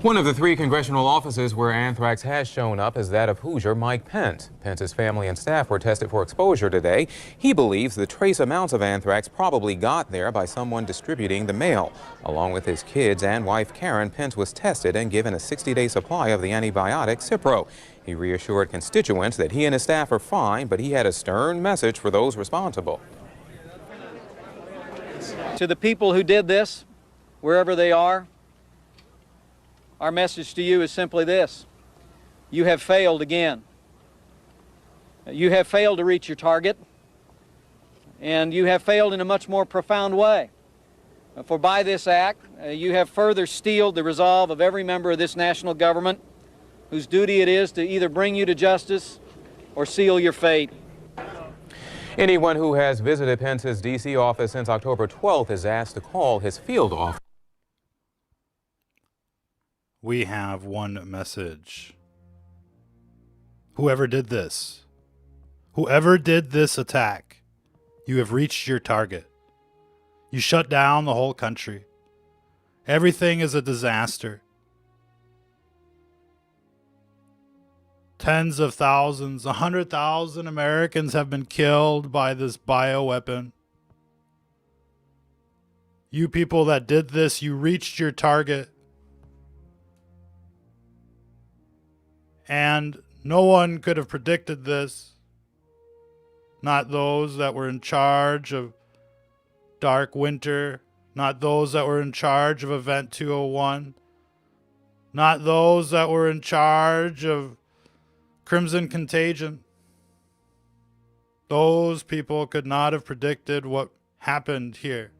One of the 3 congressional offices where anthrax has shown up is that of Hoosier Mike Pence. Pence's family and staff were tested for exposure today. He believes the trace amounts of anthrax probably got there by someone distributing the mail. Along with his kids and wife Karen, Pence was tested and given a 60-day supply of the antibiotic Cipro. He reassured constituents that he and his staff are fine, but he had a stern message for those responsible. To the people who did this, wherever they are, our message to you is simply this: you have failed again. You have failed to reach your target, and you have failed in a much more profound way. For by this act, you have further steeled the resolve of every member of this national government whose duty it is to either bring you to justice or seal your fate. Anyone who has visited Pence's D.C. office since October 12th is asked to call his field office. We have one message. Whoever did this attack, you have reached your target. You shut down the whole country. Everything is a disaster. Tens of thousands, 100,000 Americans have been killed by this bioweapon. You people that did this, you reached your target. And no one could have predicted this. Not those that were in charge of Dark Winter. Not those that were in charge of Event 201. Not those that were in charge of Crimson Contagion. Those people could not have predicted what happened here.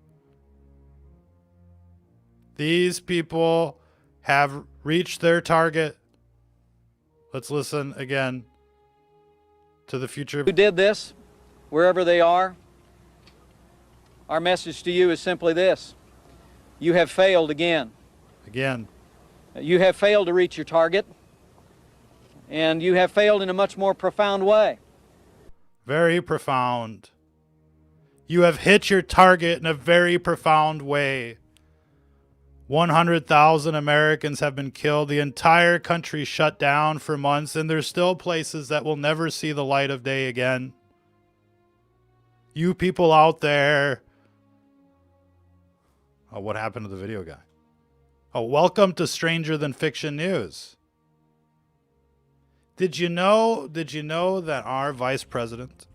These people have reached their target. Let's listen again to the future. Who did this, wherever they are, our message to you is simply this: you have failed again. Again. You have failed to reach your target, and you have failed in a much more profound way. Very profound. You have hit your target in a very profound way. 100,000 Americans have been killed. The entire country shut down for months, and there's still places that will never see the light of day again. You people out there. Oh, what happened to the video guy? Oh, welcome to Stranger Than Fiction News. Did you know that our vice president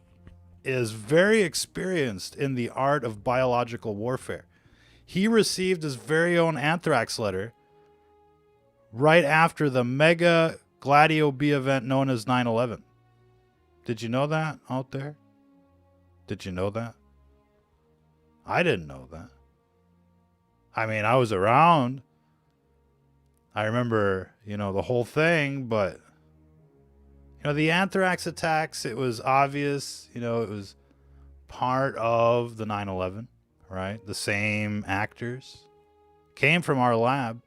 is very experienced in the art of biological warfare? He received his very own anthrax letter right after the mega Gladio B event known as 9/11. Did you know that out there? Did you know that? I didn't know that. I mean, I was around. I remember, the whole thing, but, the anthrax attacks, it was obvious, it was part of the 9/11. Right? The same actors came from our lab.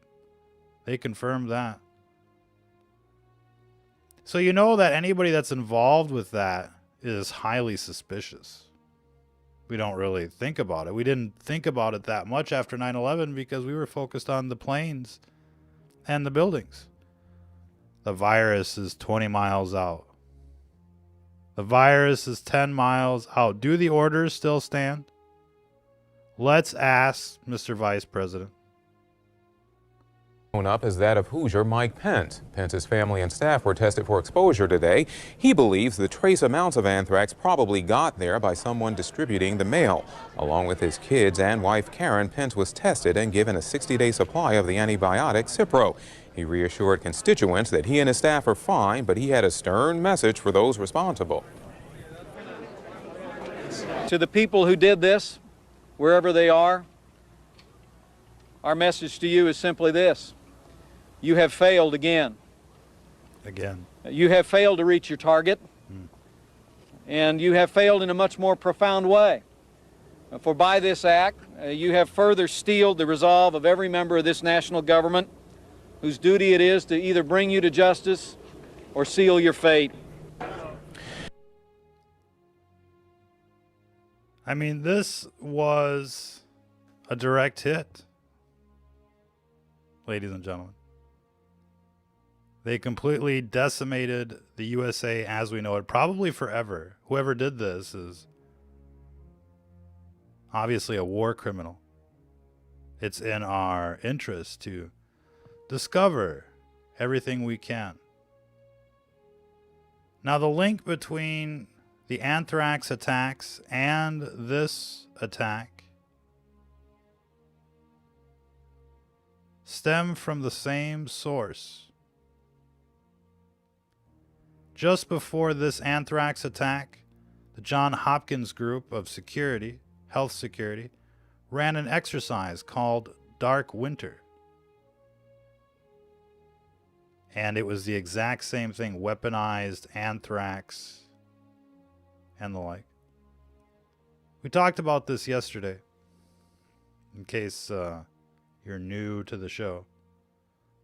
They confirmed that. So you know that anybody that's involved with that is highly suspicious. We don't really think about it. We didn't think about it that much after 9/11 because we were focused on the planes and the buildings. The virus is 20 miles out. The virus is 10 miles out. Do the orders still stand? Let's ask Mr. Vice President. Up is that of Hoosier Mike Pence. Pence's family and staff were tested for exposure today. He believes the trace amounts of anthrax probably got there by someone distributing the mail. Along with his kids and wife Karen, Pence was tested and given a 60-day supply of the antibiotic Cipro. He reassured constituents that he and his staff are fine, but he had a stern message for those responsible. To the people who did this, wherever they are, our message to you is simply this: you have failed again. Again. You have failed to reach your target, and you have failed in a much more profound way. For by this act, you have further steeled the resolve of every member of this national government whose duty it is to either bring you to justice or seal your fate. I mean, this was a direct hit, ladies and gentlemen. They completely decimated the USA as we know it, probably forever. Whoever did this is obviously a war criminal. It's in our interest to discover everything we can. Now, the link between the anthrax attacks and this attack stem from the same source. Just before this anthrax attack, the Johns Hopkins group of security, health security, ran an exercise called Dark Winter. And it was the exact same thing, weaponized anthrax and the like. We talked about this yesterday, in case you're new to the show.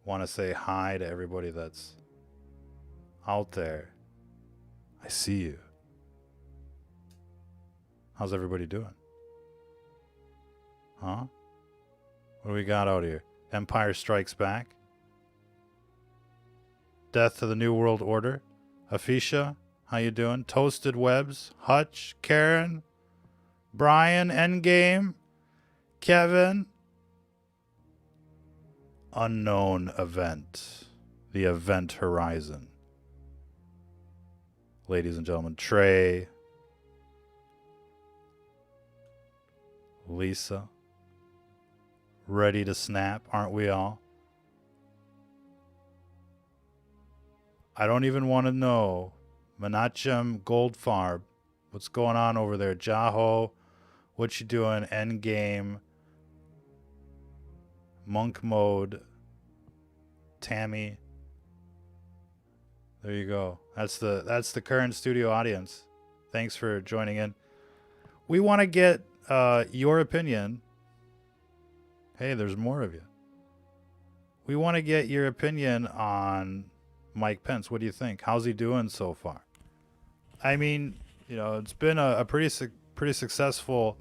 Want to say hi to everybody that's out there. I see you. How's everybody doing? Huh? What do we got out here? Empire Strikes Back? Death to the New World Order? Afisha, how you doing? Toasted Webs? Hutch? Karen? Brian? Endgame? Kevin? Unknown Event. The Event Horizon. Ladies and gentlemen, Trey, Lisa, ready to snap, aren't we all? I don't even want to know. Menachem Goldfarb, what's going on over there? Jaho, what you doing? Endgame, Monk Mode, Tammy. There you go. That's the current studio audience. Thanks for joining in. We want to get your opinion. Hey, there's more of you. We want to get your opinion on Mike Pence. What do you think? How's he doing so far? I mean, you know, it's been a pretty successful,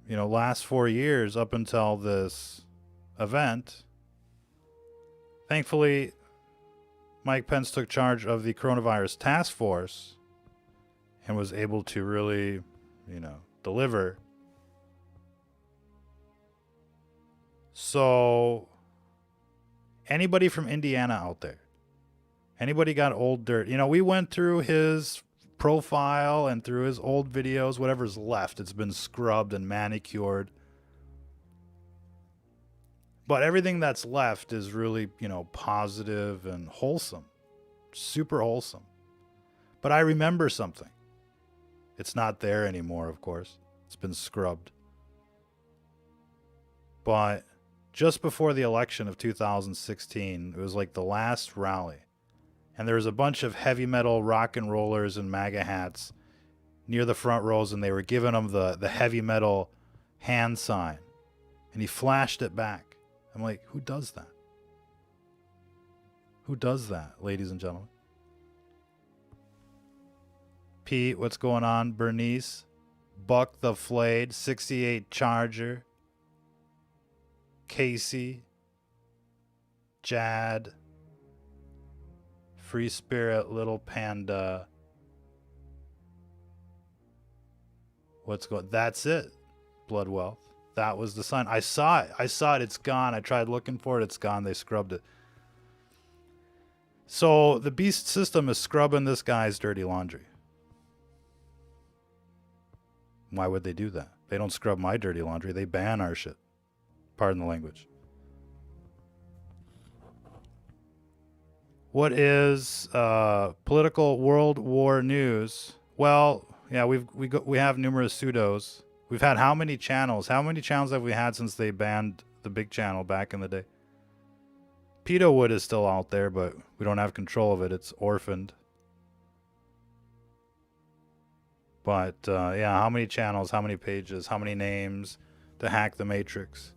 you know, last 4 years up until this event. Thankfully, Mike Pence took charge of the coronavirus task force and was able to really, you know, deliver. So, anybody from Indiana out there? Anybody got old dirt? You know, we went through his profile and through his old videos, whatever's left. It's been scrubbed and manicured. But everything that's left is really, you know, positive and wholesome. Super wholesome. But I remember something. It's not there anymore, of course. It's been scrubbed. But just before the election of 2016, it was like the last rally. And there was a bunch of heavy metal rock and rollers and MAGA hats near the front rows, and they were giving him the heavy metal hand sign. And he flashed it back. I'm like, who does that? Who does that, ladies and gentlemen? Pete, what's going on? Bernice, Buck the Flayed, 68 Charger, Casey, Jad, Free Spirit, Little Panda. What's going? That's it. Blood Wealth. That was the sign. I saw it. It's gone. I tried looking for it. It's gone. They scrubbed it. So the beast system is scrubbing this guy's dirty laundry. Why would they do that? They don't scrub my dirty laundry. They ban our shit. Pardon the language. What is political world war news? Well, yeah, we have numerous pseudos. We've had how many channels? How many channels have we had since they banned the big channel back in the day? Pedo Wood is still out there, but we don't have control of it. It's orphaned. But yeah, how many channels? How many pages? How many names to hack the Matrix?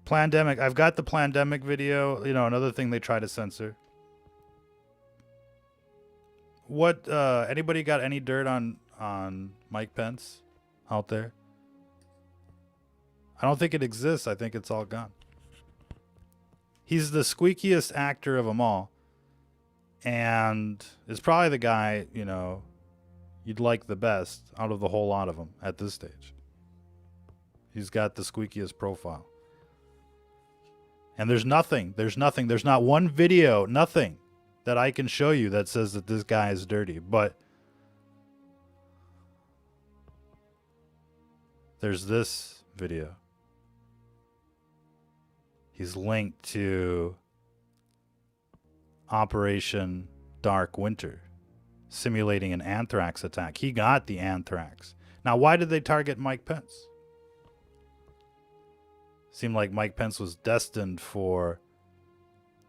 Plandemic. I've got the Plandemic video. You know, another thing they try to censor. What? Anybody got any dirt on Mike Pence out there? I don't think it exists. I think it's all gone. He's the squeakiest actor of them all. And is probably the guy, you know, you'd like the best out of the whole lot of them at this stage. He's got the squeakiest profile. And there's not one video, nothing that I can show you that says that this guy is dirty. But there's this video. He's linked to Operation Dark Winter, simulating an anthrax attack. He got the anthrax. Now, why did they target Mike Pence? Seemed like Mike Pence was destined for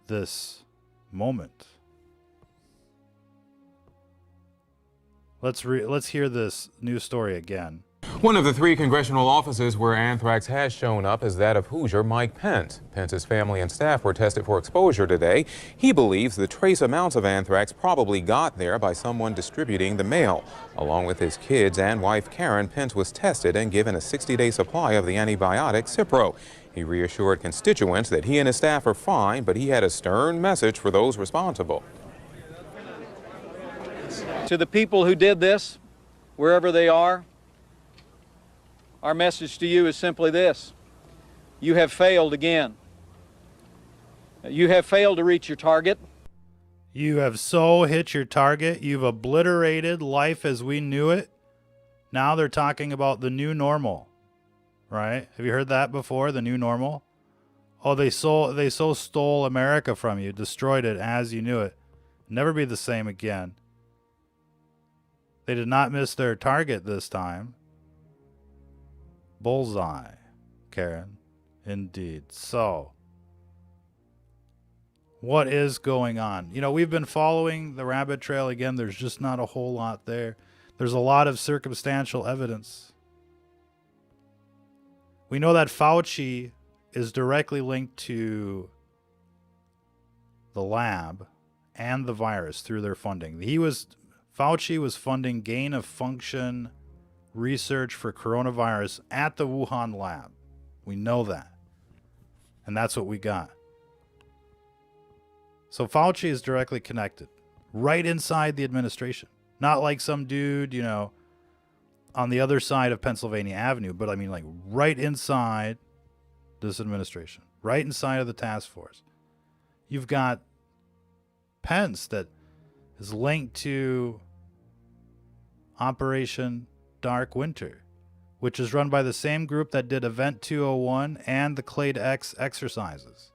this moment. Let's hear this news story again. One of the 3 congressional offices where anthrax has shown up is that of Hoosier Mike Pence. Pence's family and staff were tested for exposure today. He believes the trace amounts of anthrax probably got there by someone distributing the mail. Along with his kids and wife Karen, Pence was tested and given a 60-day supply of the antibiotic Cipro. He reassured constituents that he and his staff are fine, but he had a stern message for those responsible. To the people who did this, wherever they are, our message to you is simply this: you have failed again. You have failed to reach your target. You have so hit your target. You've obliterated life as we knew it. Now they're talking about the new normal, right? Have you heard that before, the new normal? Oh, they so stole America from you, destroyed it as you knew it. Never be the same again. They did not miss their target this time. Bullseye, Karen. Indeed. So, what is going on? You know, we've been following the rabbit trail again. There's just not a whole lot there. There's a lot of circumstantial evidence. We know that Fauci is directly linked to the lab and the virus through their funding. Fauci was funding gain-of-function research for coronavirus at the Wuhan lab. We know that. And that's what we got. So Fauci is directly connected, right inside the administration. Not like some dude, you know, on the other side of Pennsylvania Avenue, but I mean like right inside this administration, right inside of the task force. You've got Pence that is linked to Operation Dark Winter, which is run by the same group that did Event 201 and the CLADE X exercises.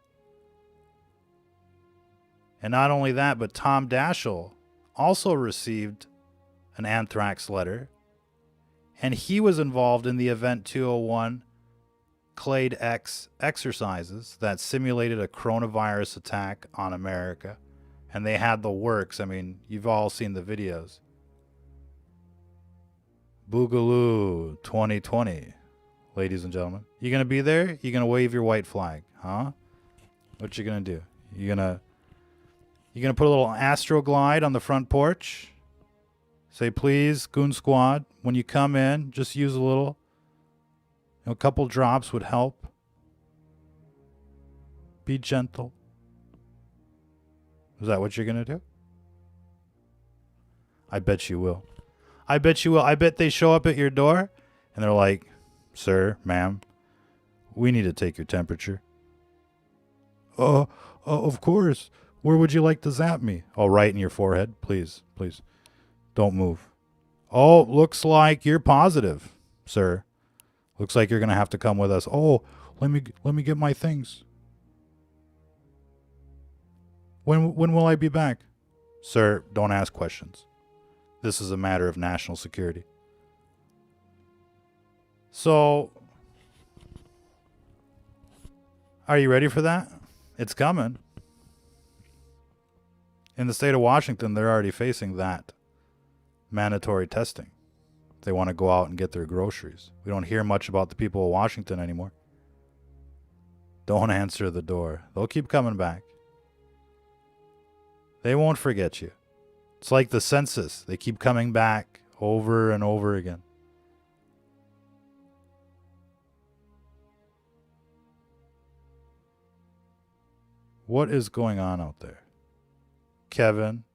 And not only that, but Tom Daschle also received an anthrax letter, and he was involved in the Event 201 CLADE X exercises that simulated a coronavirus attack on America. And they had the works. I mean, you've all seen the videos. Boogaloo 2020, ladies and gentlemen. You going to be there? You going to wave your white flag, huh? What you going to do? You going to put a little Astroglide on the front porch? Say, please, Goon Squad, when you come in, just use a little. You know, a couple drops would help. Be gentle. Is that what you're going to do? I bet you will. I bet you will. I bet they show up at your door and they're like, sir, ma'am, we need to take your temperature. Of course. Where would you like to zap me? Oh, right in your forehead. Please, please. Don't move. Oh, looks like you're positive, sir. Looks like you're going to have to come with us. Oh, let me get my things. When will I be back? Sir, don't ask questions. This is a matter of national security. So, are you ready for that? It's coming. In the state of Washington, they're already facing that mandatory testing. They want to go out and get their groceries. We don't hear much about the people of Washington anymore. Don't answer the door. They'll keep coming back. They won't forget you. It's like the census. They keep coming back over and over again. What is going on out there? Kevin,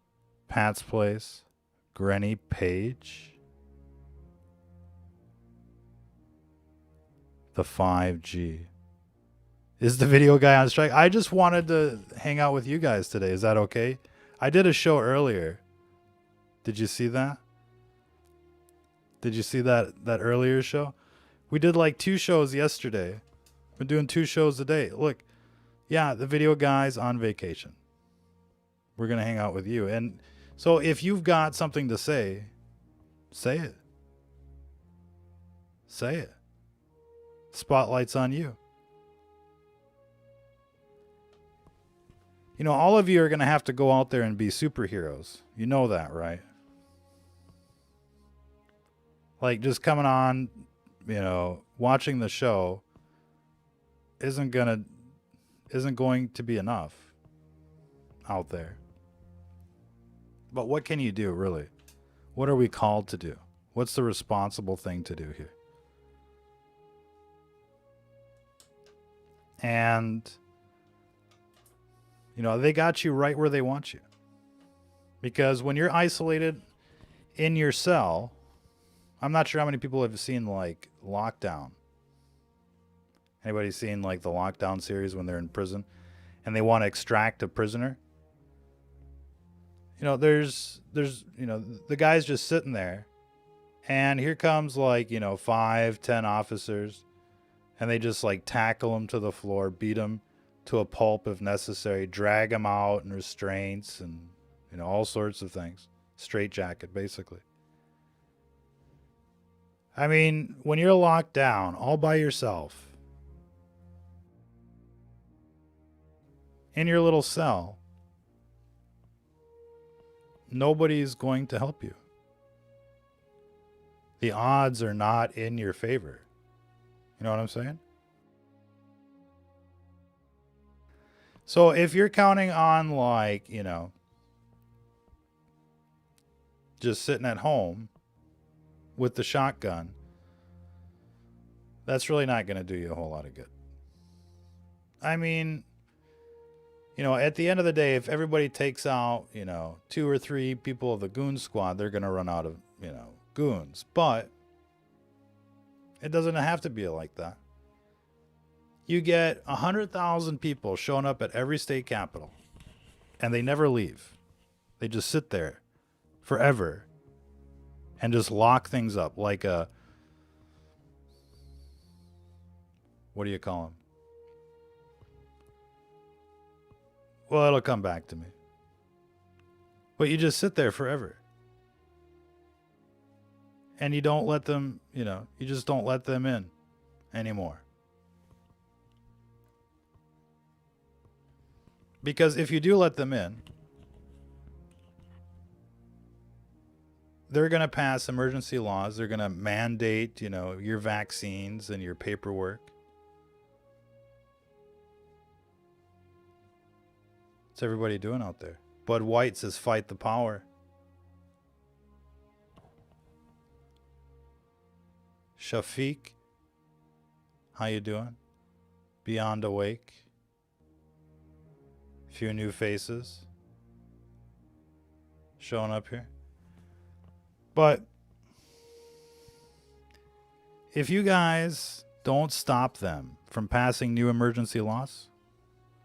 Pat's Place, Granny Page, the 5G. Is the video guy on strike? I just wanted to hang out with you guys today. Is that okay? I did a show earlier. Did you see that? Did you see that earlier show? We did like 2 shows yesterday. We're doing 2 shows a day. Look, yeah, the video guy's on vacation. We're going to hang out with you. And so if you've got something to say, say it. Say it. Spotlight's on you. You know, all of you are going to have to go out there and be superheroes. You know that, right? Like, just coming on, you know, watching the show isn't going to be enough out there. But what can you do, really? What are we called to do? What's the responsible thing to do here? And, you know, they got you right where they want you. Because when you're isolated in your cell, I'm not sure how many people have seen, like, Lockdown. Anybody seen, like, the Lockdown series when they're in prison and they want to extract a prisoner? You know, there's, you know, the guy's just sitting there and here comes, like, you know, 5, 10 officers and they just, like, tackle him to the floor, beat him to a pulp if necessary, drag him out in restraints and, you know, all sorts of things. Straitjacket, basically. I mean, when you're locked down all by yourself in your little cell, nobody's going to help you. The odds are not in your favor. You know what I'm saying? So if you're counting on, like, you know, just sitting at home with the shotgun, that's really not going to do you a whole lot of good. I mean, you know, at the end of the day, if everybody takes out, you know, 2 or 3 people of the goon squad, they're going to run out of, you know, goons. But it doesn't have to be like that. You get 100,000 people showing up at every state capital, and they never leave. They just sit there forever and just lock things up like a, what do you call them? Well, it'll come back to me. But you just sit there forever. And you don't let them, you know, you just don't let them in anymore. Because if you do let them in, they're going to pass emergency laws. They're going to mandate, you know, your vaccines and your paperwork. What's everybody doing out there? Bud White says, fight the power. Shafiq, how you doing? Beyond Awake. Few new faces showing up here. But if you guys don't stop them from passing new emergency laws,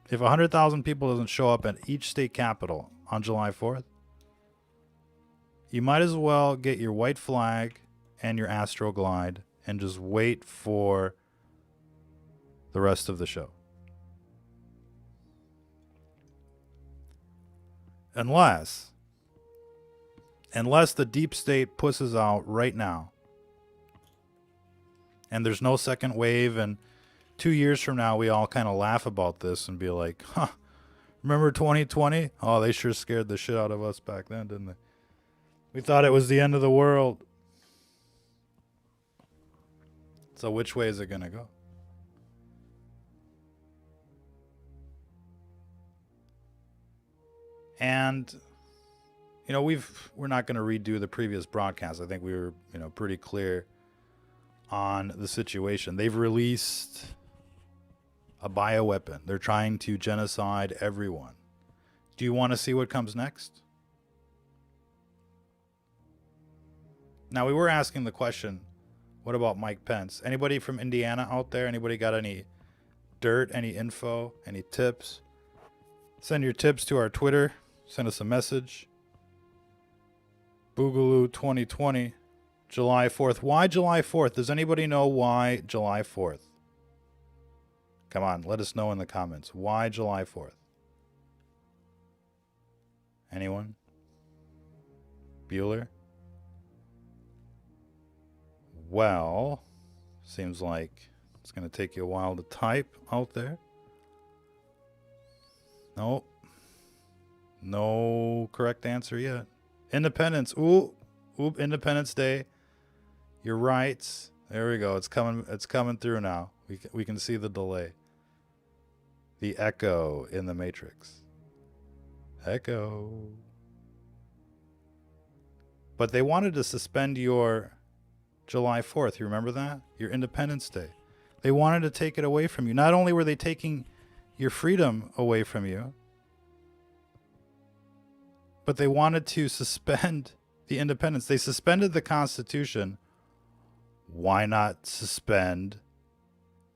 if 100,000 people doesn't show up at each state capital on July 4th, you might as well get your white flag and your Astroglide and just wait for the rest of the show. Unless the deep state pushes out right now and there's no second wave, and 2 years from now we all kind of laugh about this and be like, huh, remember 2020? Oh, they sure scared the shit out of us back then, didn't they? We thought it was the end of the world. So which way is it going to go? And, you know, we're not going to redo the previous broadcast. I think we were, you know, pretty clear on the situation. They've released a bioweapon. They're trying to genocide everyone. Do you want to see what comes next? Now, we were asking the question, what about Mike Pence? Anybody from Indiana out there? Anybody got any dirt, any info, any tips? Send your tips to our Twitter. Send us a message. Boogaloo 2020, July 4th. Why July 4th? Does anybody know why July 4th? Come on, let us know in the comments. Why July 4th? Anyone? Bueller? Well, seems like it's going to take you a while to type out there. Nope. No correct answer yet. Independence. Ooh, Independence Day. Your rights. There we go. It's coming through now. We can see the delay. The echo in the matrix. Echo. But they wanted to suspend your July 4th. You remember that? Your Independence Day. They wanted to take it away from you. Not only were they taking your freedom away from you, but they wanted to suspend the independence. They suspended the Constitution. Why not suspend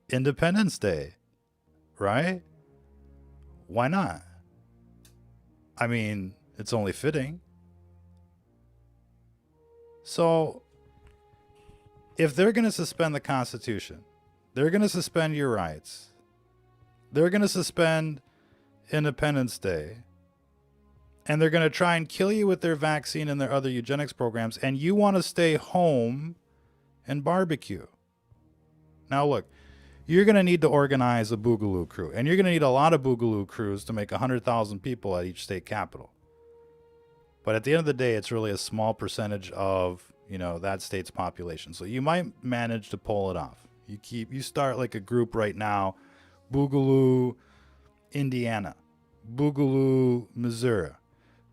Independence Day? Right? Why not? I mean, it's only fitting. So, if they're going to suspend the Constitution, they're going to suspend your rights, they're going to suspend Independence Day, and they're going to try and kill you with their vaccine and their other eugenics programs, and you want to stay home and barbecue. Now look, you're going to need to organize a Boogaloo crew, and you're going to need a lot of Boogaloo crews to make 100,000 people at each state capital. But at the end of the day, it's really a small percentage of, that state's population. So you might manage to pull it off. You start like a group right now, Boogaloo, Indiana, Boogaloo, Missouri,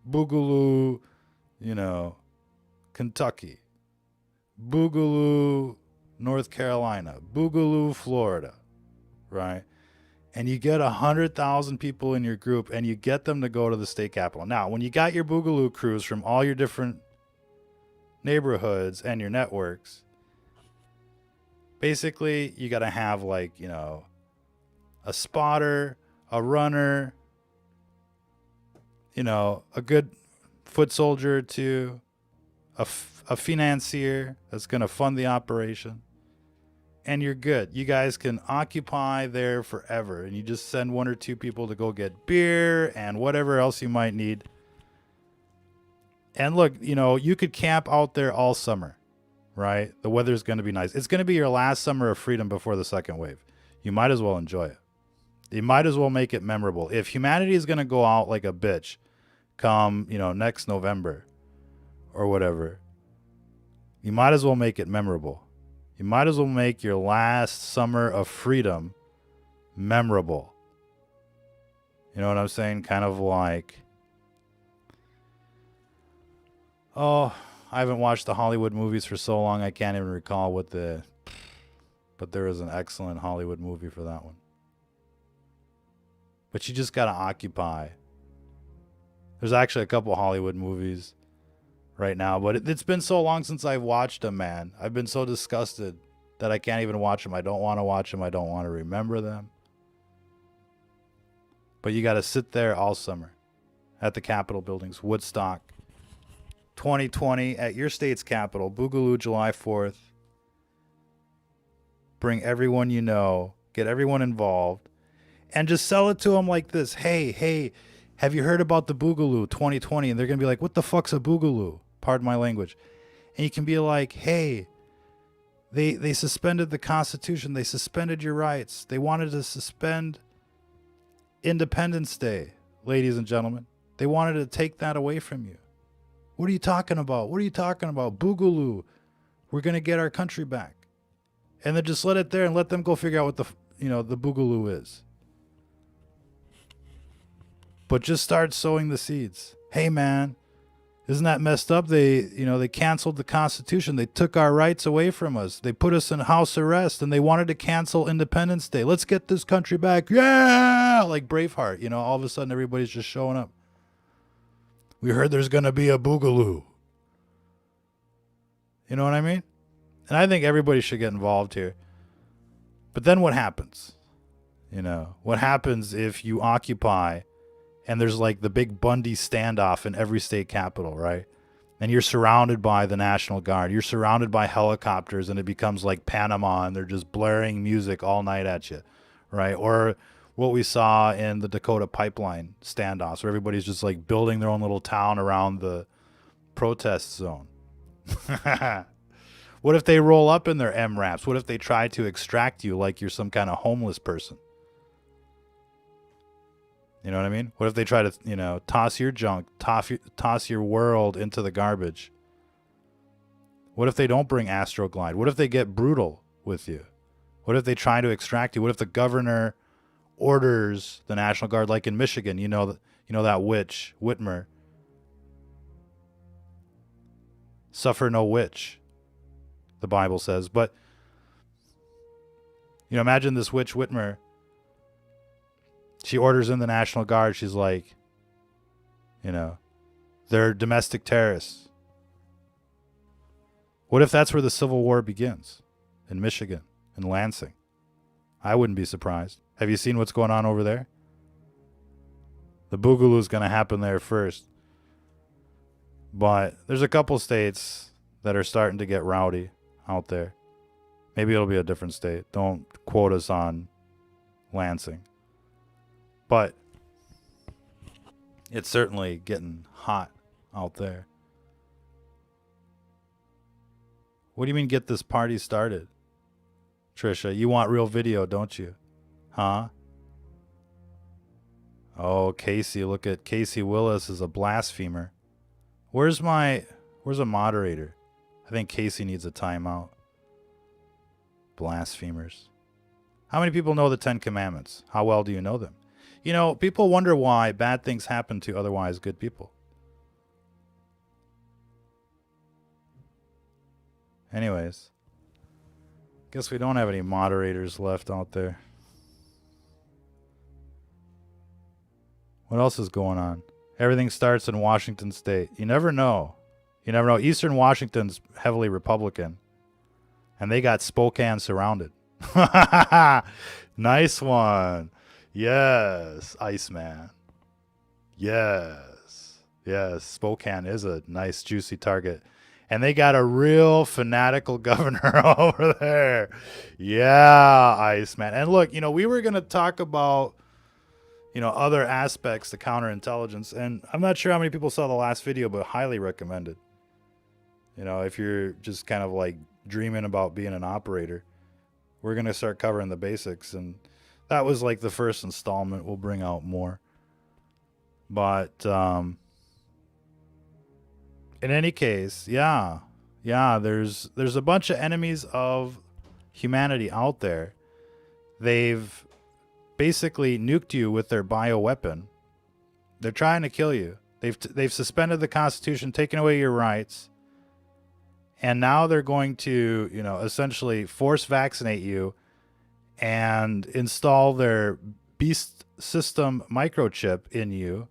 Boogaloo, Kentucky, Boogaloo, North Carolina, Boogaloo, Florida, right? And you get 100,000 people in your group and you get them to go to the state capitol. Now, when you got your Boogaloo crews from all your different neighborhoods and your networks, basically you got to have a spotter, a runner, a good foot soldier or two, a financier that's going to fund the operation, and you're good. You guys can occupy there forever, and you just send one or two people to go get beer and whatever else you might need. And look, you could camp out there all summer, right? The weather's going to be nice. It's going to be your last summer of freedom before the second wave. You might as well enjoy it. You might as well make it memorable. If humanity is going to go out like a bitch come, next November or whatever, you might as well make it memorable. You might as well make your last summer of freedom memorable. You know what I'm saying? Kind of like, I haven't watched the Hollywood movies for so long I can't even recall but there is an excellent Hollywood movie for that one. But you just got to occupy. There's actually a couple Hollywood movies right now, but it's been so long since I've watched them, man. I've been so disgusted that I can't even watch them. I don't want to watch them. I don't want to remember them. But you got to sit there all summer at the Capitol buildings, Woodstock, 2020 at your state's capital, Boogaloo, July 4th. Bring everyone you know, get everyone involved, and just sell it to them like this. Hey, have you heard about the Boogaloo 2020? And they're going to be like, what the fuck's a Boogaloo? Pardon my language. And you can be like, hey, they suspended the Constitution. They suspended your rights. They wanted to suspend Independence Day, ladies and gentlemen. They wanted to take that away from you. What are you talking about? What are you talking about? Boogaloo. We're going to get our country back. And then just let it there and let them go figure out what the Boogaloo is. But just start sowing the seeds. Hey, man, Isn't that messed up? They canceled the Constitution. They took our rights away from us. They put us in house arrest, and they wanted to cancel Independence Day. Let's get this country back. Yeah! Like Braveheart. All of a sudden everybody's just showing up. We heard there's going to be a boogaloo. You know what I mean? And I think everybody should get involved here. But then what happens? What happens if you occupy and there's like the big Bundy standoff in every state capital, right? And you're surrounded by the National Guard. You're surrounded by helicopters, and it becomes like Panama, and they're just blaring music all night at you, right? Or what we saw in the Dakota pipeline standoffs, where everybody's just like building their own little town around the protest zone. What if they roll up in their MRAPs? What if they try to extract you like you're some kind of homeless person? You know what I mean? What if they try to, toss your junk, toss your world into the garbage? What if they don't bring Astroglide? What if they get brutal with you? What if they try to extract you? What if the governor orders the National Guard, like in Michigan, that witch, Whitmer? Suffer no witch, the Bible says. But, imagine this witch, Whitmer. She orders in the National Guard. She's like, they're domestic terrorists. What if that's where the Civil War begins? In Michigan, in Lansing. I wouldn't be surprised. Have you seen what's going on over there? The boogaloo's going to happen there first. But there's a couple states that are starting to get rowdy out there. Maybe it'll be a different state. Don't quote us on Lansing. But it's certainly getting hot out there. What do you mean get this party started? Trisha, you want real video, don't you? Huh? Oh, Casey, look at Casey Willis is a blasphemer. Where's a moderator? I think Casey needs a timeout. Blasphemers. How many people know the 10 Commandments? How well do you know them? People wonder why bad things happen to otherwise good people. Anyways, guess we don't have any moderators left out there. What else is going on? Everything starts in Washington State. You never know. Eastern Washington's heavily Republican, and they got Spokane surrounded. Nice one. Yes, Iceman. Yes. Spokane is a nice, juicy target. And they got a real fanatical governor over there. Yeah, Iceman. And look, we were going to talk about, other aspects to counterintelligence. And I'm not sure how many people saw the last video, but highly recommended. If you're just kind of like dreaming about being an operator, we're going to start covering the basics. And that was like the first installment. We'll bring out more. But in any case, yeah, there's a bunch of enemies of humanity out there. They've basically nuked you with their bioweapon. They're trying to kill you. They've suspended the Constitution, taken away your rights. And now they're going to, essentially force vaccinate you and install their beast system microchip in you.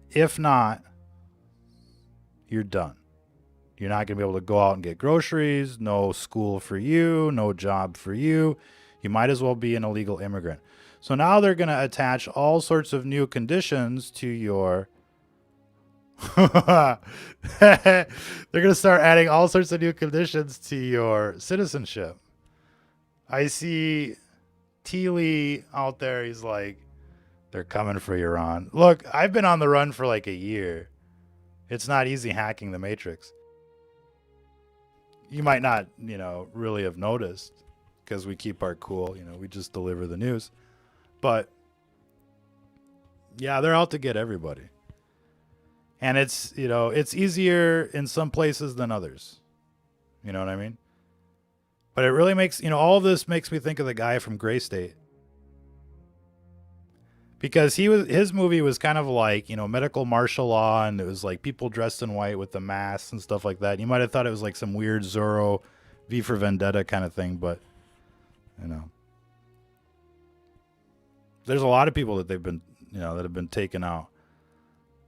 If not, you're done. You're not going to be able to go out and get groceries, no school for you, no job for you. You might as well be an illegal immigrant. So now they're going to attach all sorts of new conditions to your... They're going to start adding all sorts of new conditions to your citizenship. I see T. Lee out there. He's like, they're coming for Iran. Look, I've been on the run for like a year. It's not easy hacking the Matrix. You might not, really have noticed because we keep our cool. We just deliver the news. But yeah, they're out to get everybody. And it's, it's easier in some places than others. You know what I mean? But it really makes, all of this makes me think of the guy from Gray State. Because his movie was kind of like, you know, medical martial law, and it was like people dressed in white with the masks and stuff like that. You might have thought it was like some weird Zorro V for Vendetta kind of thing, but you know, there's a lot of people that they've been, you know, that have been taken out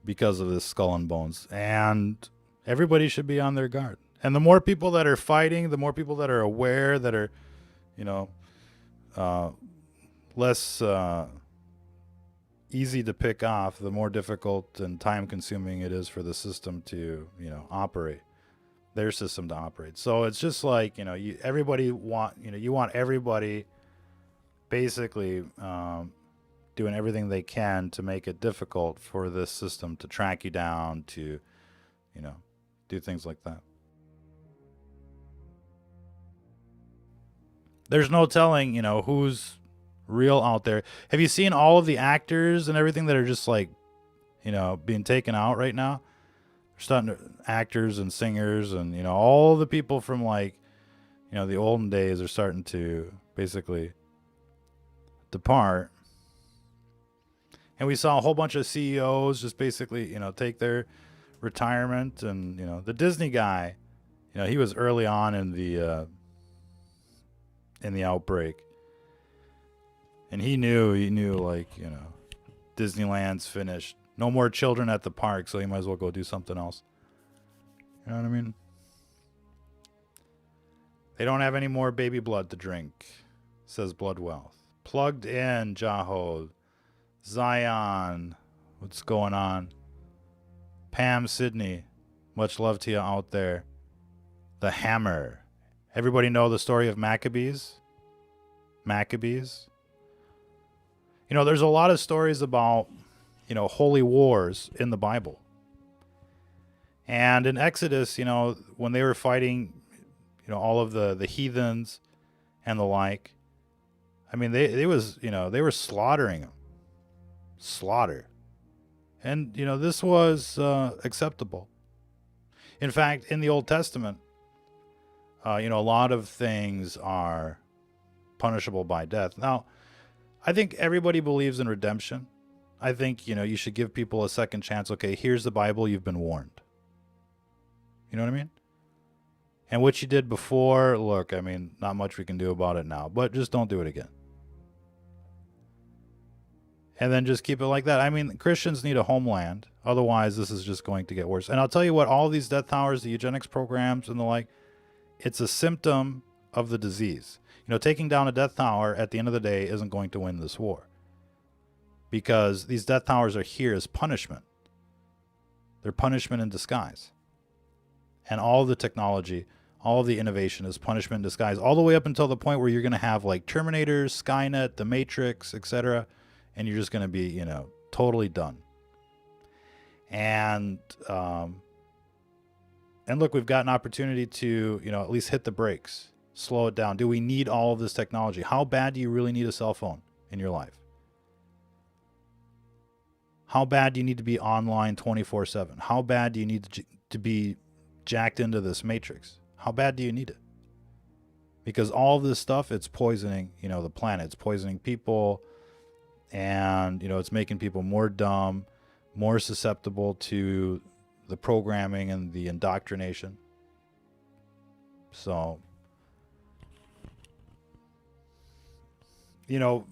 because of this Skull and Bones, and everybody should be on their guard. And the more people that are fighting, the more people that are aware, that are, you know, less easy to pick off, the more difficult and time consuming it is for the system to, you know, operate, their system to operate. So it's just like, you know, you want everybody basically doing everything they can to make it difficult for this system to track you down, to, you know, do things like that. There's no telling, you know, who's real out there. Have you seen all of the actors and everything that are just like, you know, being taken out right now? They're starting to, actors and singers and, you know, all the people from like, you know, the olden days are starting to basically depart. And we saw a whole bunch of CEOs just basically, you know, take their retirement. And, you know, the Disney guy, you know, he was early on in the outbreak. And he knew like, you know, Disneyland's finished. No more children at the park, so you might as well go do something else. You know what I mean? They don't have any more baby blood to drink, says Blood Wealth. Plugged in, Jaho. Zion, what's going on? Pam Sydney, much love to you out there. The Hammer. Everybody know the story of Maccabees? Maccabees? You know, there's a lot of stories about, you know, holy wars in the Bible. And in Exodus, you know, when they were fighting, you know, all of the heathens and the like, I mean, they were slaughtering them. Slaughter. And, you know, this was acceptable. In fact, in the Old Testament, you know, a lot of things are punishable by death. Now, I think everybody believes in redemption. I think, you know, you should give people a second chance. Okay, here's the Bible. You've been warned. You know what I mean? And what you did before, look, I mean, not much we can do about it now, but just don't do it again. And then just keep it like that. I mean, Christians need a homeland. Otherwise, this is just going to get worse. And I'll tell you what, all these death towers, the eugenics programs and the like, it's a symptom of the disease. You know, taking down a death tower at the end of the day isn't going to win this war. Because these death towers are here as punishment. They're punishment in disguise. And all the technology, all the innovation is punishment in disguise, all the way up until the point where you're going to have like Terminators, Skynet, The Matrix, etc., and you're just going to be, you know, totally done. And look, we've got an opportunity to, you know, at least hit the brakes, slow it down. Do we need all of this technology? How bad do you really need a cell phone in your life? How bad do you need to be online 24/7? How bad do you need to be jacked into this matrix? How bad do you need it? Because all of this stuff, it's poisoning, you know, the planet. It's poisoning people. And, you know, it's making people more dumb, more susceptible to the programming and the indoctrination. So, you know,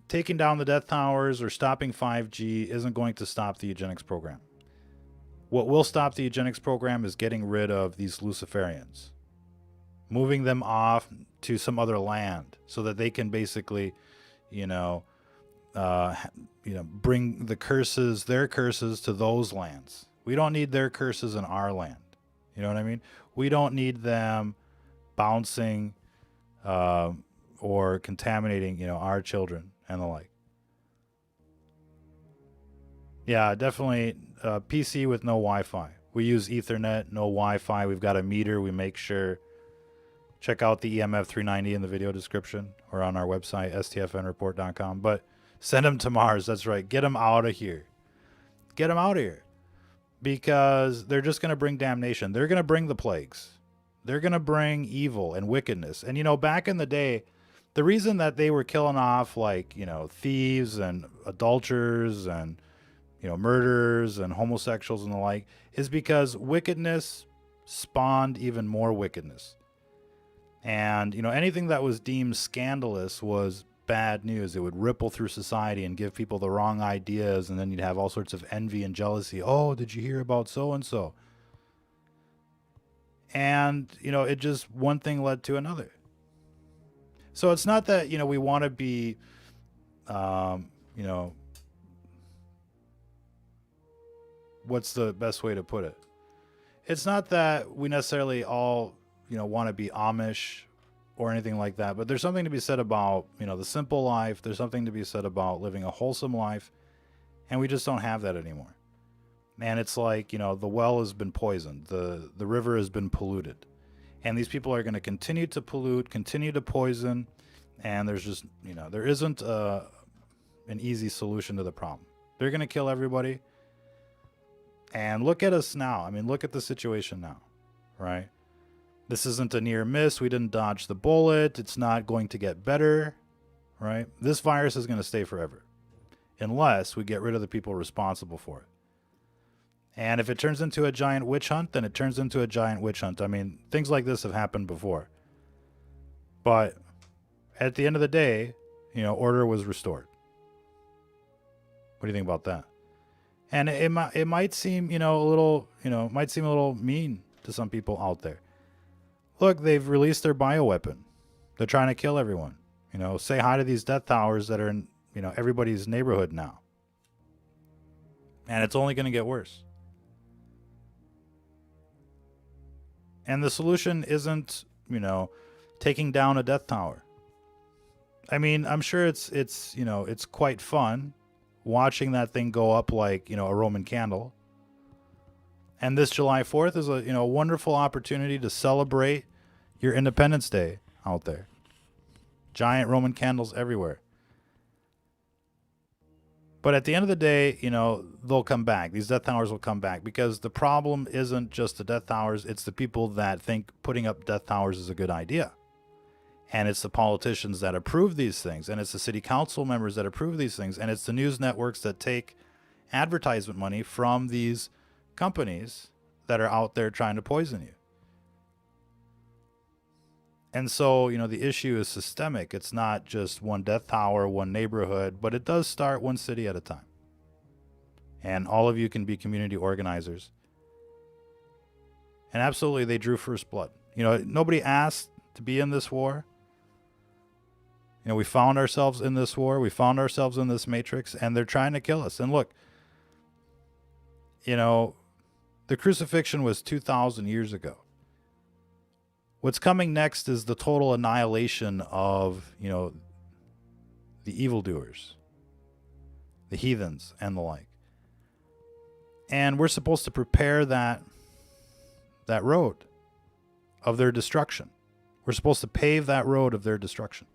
taking down the death towers or stopping 5G isn't going to stop the eugenics program. What will stop the eugenics program is getting rid of these Luciferians, moving them off to some other land so that they can basically, bring the curses, their curses, to those lands. We don't need their curses in our land. You know what I mean? We don't need them bouncing or contaminating, our children and the like. Yeah, definitely PC with no Wi-Fi. We use Ethernet, no Wi-Fi. We've got a meter. We make sure. Check out the EMF 390 in the video description or on our website, stfnreport.com. But send them to Mars. That's right. Get them out of here. Get them out of here. Because they're just going to bring damnation. They're going to bring the plagues. They're going to bring evil and wickedness. And, back in the day, The reason that they were killing off, like, thieves and adulterers and, murderers and homosexuals and the like is because wickedness spawned even more wickedness. And, anything that was deemed scandalous was bad news. It would ripple through society and give people the wrong ideas. And then you'd have all sorts of envy and jealousy. Oh, did you hear about so-and-so? And, it just one thing led to another. So it's not that, we want to be, what's the best way to put it? It's not that we necessarily all, want to be Amish or anything like that, but there's something to be said about, the simple life. There's something to be said about living a wholesome life, and we just don't have that anymore. And it's like, the well has been poisoned, the river has been polluted, and these people are going to continue to pollute, continue to poison, and there's just, there isn't an easy solution to the problem. They're going to kill everybody. And look at us now. I mean, look at the situation now, right? This isn't a near miss. We didn't dodge the bullet. It's not going to get better, right? This virus is going to stay forever unless we get rid of the people responsible for it. And if it turns into a giant witch hunt, then it turns into a giant witch hunt. I mean, things like this have happened before. But at the end of the day, order was restored. What do you think about that? And it might seem, a little, might seem a little mean to some people out there. Look, they've released their bioweapon. They're trying to kill everyone. Say hi to these death towers that are in, everybody's neighborhood now. And it's only going to get worse. And the solution isn't, taking down a death tower. I mean, I'm sure it's quite fun watching that thing go up like, a Roman candle. And this July 4th is a wonderful opportunity to celebrate your Independence Day out there. Giant Roman candles everywhere. But at the end of the day, they'll come back. These death towers will come back because the problem isn't just the death towers. It's the people that think putting up death towers is a good idea. And it's the politicians that approve these things. And it's the city council members that approve these things. And it's the news networks that take advertisement money from these companies that are out there trying to poison you. And so, the issue is systemic. It's not just one death tower, one neighborhood, but it does start one city at a time. And all of you can be community organizers. And absolutely, they drew first blood. Nobody asked to be in this war. We found ourselves in this war. We found ourselves in this matrix, and they're trying to kill us. And look, the crucifixion was 2,000 years ago. What's coming next is the total annihilation of, the evildoers, the heathens, and the like. And we're supposed to prepare that road of their destruction. We're supposed to pave that road of their destruction.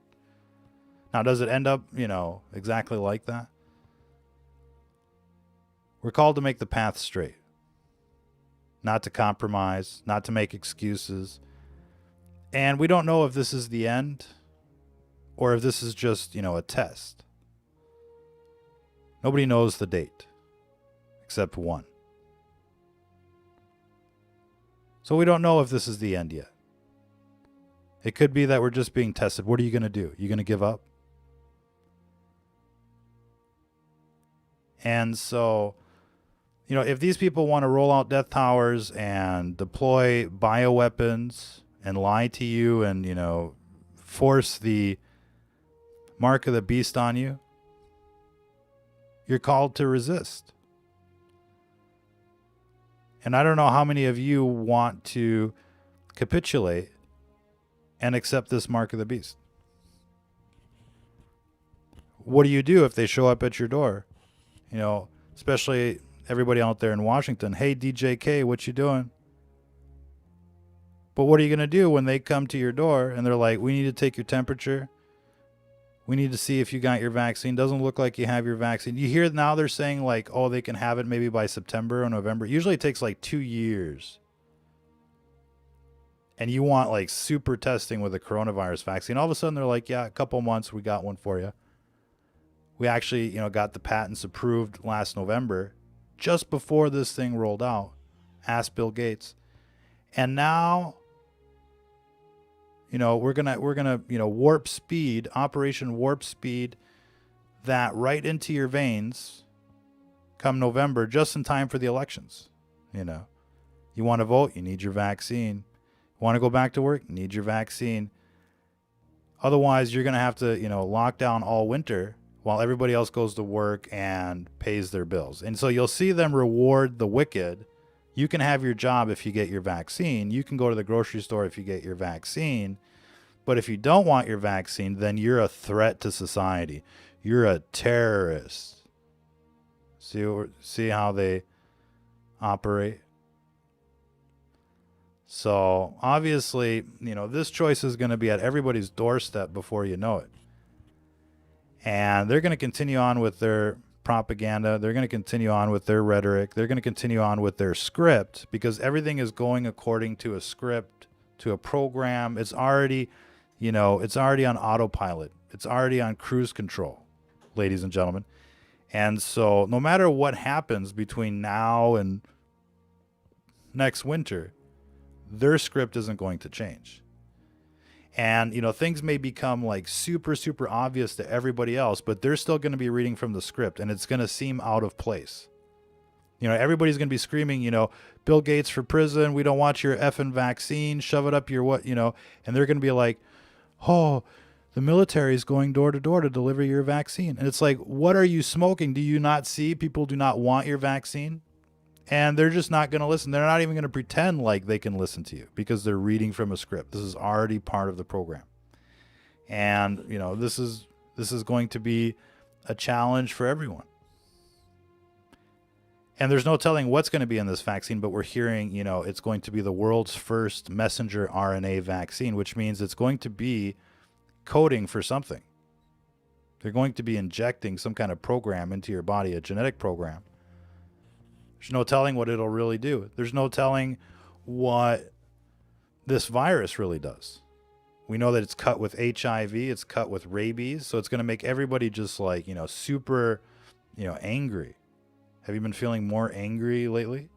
Now, does it end up, exactly like that? We're called to make the path straight. Not to compromise, not to make excuses. And we don't know if this is the end or if this is just, a test. Nobody knows the date except one. So we don't know if this is the end yet. It could be that we're just being tested. What are you going to do? You going to give up? And so, if these people want to roll out death towers and deploy bioweapons and lie to you and, force the mark of the beast on you, you're called to resist. And I don't know how many of you want to capitulate and accept this mark of the beast. What do you do if they show up at your door? Especially everybody out there in Washington. Hey, DJK, what you doing? But what are you going to do when they come to your door and they're like, we need to take your temperature. We need to see if you got your vaccine. Doesn't look like you have your vaccine. You hear now they're saying like, oh, they can have it maybe by September or November. Usually it takes like 2 years. and you want like super testing with a coronavirus vaccine, all of a sudden they're like, yeah, a couple months, we got one for you. We actually, got the patents approved last November, just before this thing rolled out. Ask Bill Gates. And now, we're gonna warp speed, Operation Warp Speed, that right into your veins come November, just in time for the elections. You want to vote, you need your vaccine. You want to go back to work, you need your vaccine. Otherwise, you're going to have to, lock down all winter while everybody else goes to work and pays their bills. And so you'll see them reward the wicked. You can have your job if you get your vaccine. You can go to the grocery store if you get your vaccine. But if you don't want your vaccine, then you're a threat to society. You're a terrorist. See how they operate? So obviously, this choice is going to be at everybody's doorstep before you know it. And they're going to continue on with their propaganda. They're going to continue on with their rhetoric. They're going to continue on with their script, because everything is going according to a script, to a program. It's already, it's already on autopilot. It's already on cruise control, ladies and gentlemen. And so no matter what happens between now and next winter, their script isn't going to change. And, things may become like super, super obvious to everybody else, but they're still going to be reading from the script, and it's going to seem out of place. Everybody's going to be screaming, Bill Gates for prison. We don't want your effing vaccine. Shove it up your what, and they're going to be like, oh, the military is going door to door to deliver your vaccine. And it's like, what are you smoking? Do you not see people do not want your vaccine? And they're just not going to listen. They're not even going to pretend like they can listen to you, because they're reading from a script. This is already part of the program. And, this is going to be a challenge for everyone. And there's no telling what's going to be in this vaccine, but we're hearing, it's going to be the world's first messenger RNA vaccine, which means it's going to be coding for something. They're going to be injecting some kind of program into your body, a genetic program. There's no telling what it'll really do. There's no telling what this virus really does. We know that it's cut with HIV, it's cut with rabies, so it's going to make everybody just like, super, angry. Have you been feeling more angry lately?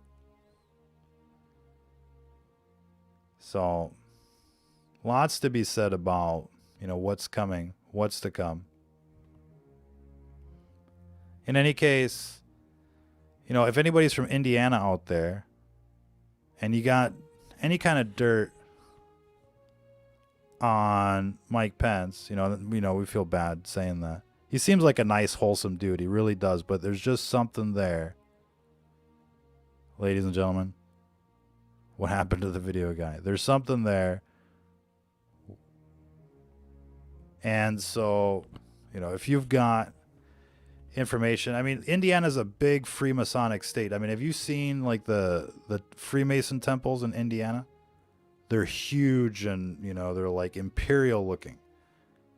So, lots to be said about, what's coming, what's to come. In any case, if anybody's from Indiana out there and you got any kind of dirt on Mike Pence, we feel bad saying that. He seems like a nice, wholesome dude. He really does. But there's just something there. Ladies and gentlemen, what happened to the video guy? There's something there. And so, if you've got information. Indiana's a big Freemasonic state. Have you seen like the Freemason temples in Indiana? They're huge, and they're like imperial looking.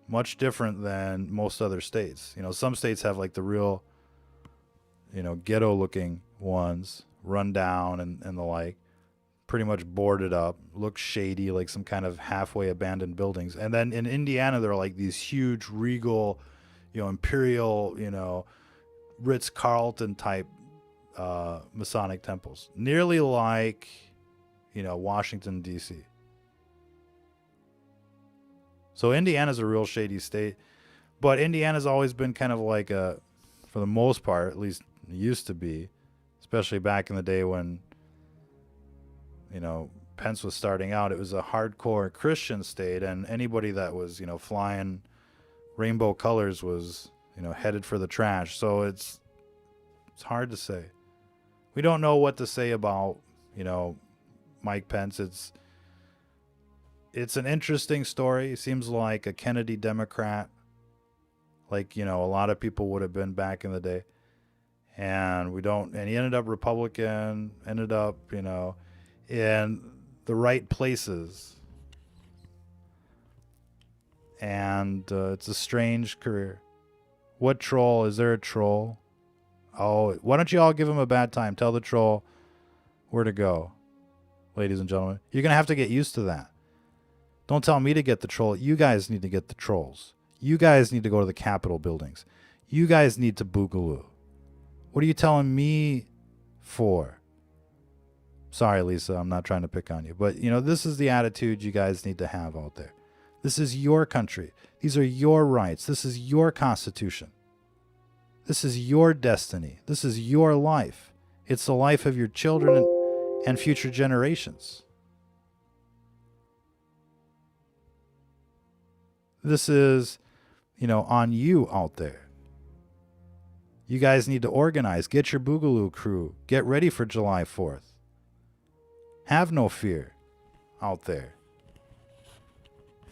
Much different than most other states. Some states have like the real, ghetto looking ones, run down and the like, pretty much boarded up, look shady, like some kind of halfway abandoned buildings. And then in Indiana, there are like these huge regal, imperial, Ritz-Carlton type Masonic temples, nearly like, Washington, D.C. So Indiana's a real shady state, but Indiana's always been kind of like for the most part, at least it used to be, especially back in the day when, Pence was starting out, it was a hardcore Christian state, and anybody that was, flying rainbow colors was, headed for the trash. So it's hard to say. We don't know what to say about, Mike Pence. It's an interesting story. He seems like a Kennedy Democrat, like, a lot of people would have been back in the day. And he ended up Republican, ended up, in the right places. And it's a strange career. What troll? Is there a troll? Oh, why don't you all give him a bad time? Tell the troll where to go, ladies and gentlemen. You're going to have to get used to that. Don't tell me to get the troll. You guys need to get the trolls. You guys need to go to the Capitol buildings. You guys need to boogaloo. What are you telling me for? Sorry, Lisa, I'm not trying to pick on you. But, you know, this is the attitude you guys need to have out there. This is your country. These are your rights. This is your constitution. This is your destiny. This is your life. It's the life of your children and future generations. This is, you know, on you out there. You guys need to organize. Get your Boogaloo crew. Get ready for July 4th. Have no fear out there.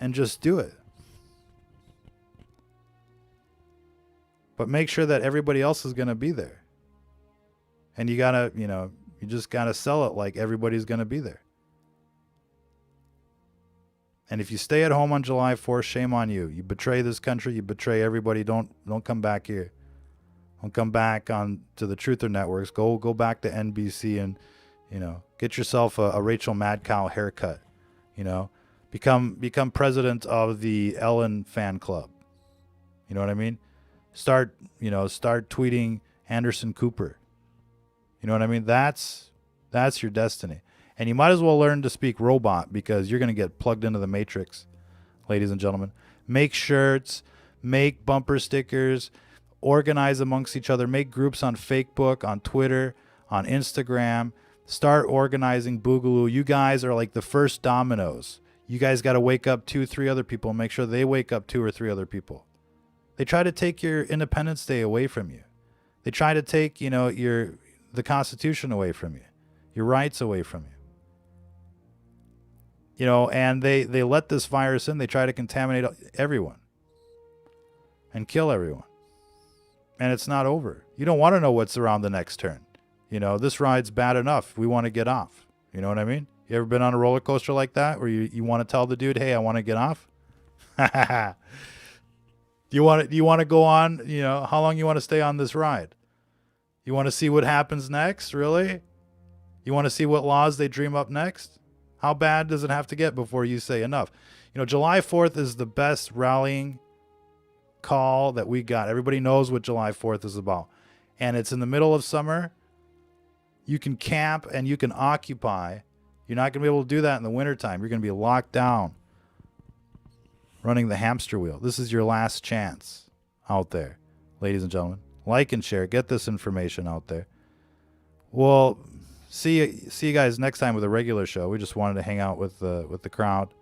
And just do it. But make sure that everybody else is going to be there. And you got to, you know, you just got to sell it like everybody's going to be there. And if you stay at home on July 4th, shame on you. You betray this country. You betray everybody. Don't come back here. Don't come back on to the Truther networks. Go back to NBC and, you know, get yourself a Rachel Madcow haircut. You know, become president of the Ellen fan club. You know what I mean? Start tweeting Anderson Cooper. You know what I mean? That's your destiny. And you might as well learn to speak robot, because you're going to get plugged into the matrix, ladies and gentlemen. Make shirts, make bumper stickers, organize amongst each other, make groups on Facebook, on Twitter, on Instagram. Start organizing Boogaloo. You guys are like the first dominoes. You guys got to wake up 2-3 other people and make sure they wake up 2 or 3 other people. They try to take your Independence Day away from you. They try to take, you know, the Constitution away from you, your rights away from you. You know, and they let this virus in. They try to contaminate everyone and kill everyone. And it's not over. You don't want to know what's around the next turn. You know, this ride's bad enough. We want to get off. You know what I mean? You ever been on a roller coaster like that where you want to tell the dude, hey, I want to get off? Do you want to go on? You know, how long you want to stay on this ride? You want to see what happens next? Really? You want to see what laws they dream up next? How bad does it have to get before you say enough? You know, July 4th is the best rallying call that we got. Everybody knows what July 4th is about. And it's in the middle of summer. You can camp and you can occupy. You're not going to be able to do that in the wintertime. You're going to be locked down, running the hamster wheel. This is your last chance out there, ladies and gentlemen. Like and share. Get this information out there. Well, see you guys next time with a regular show. We just wanted to hang out with the crowd.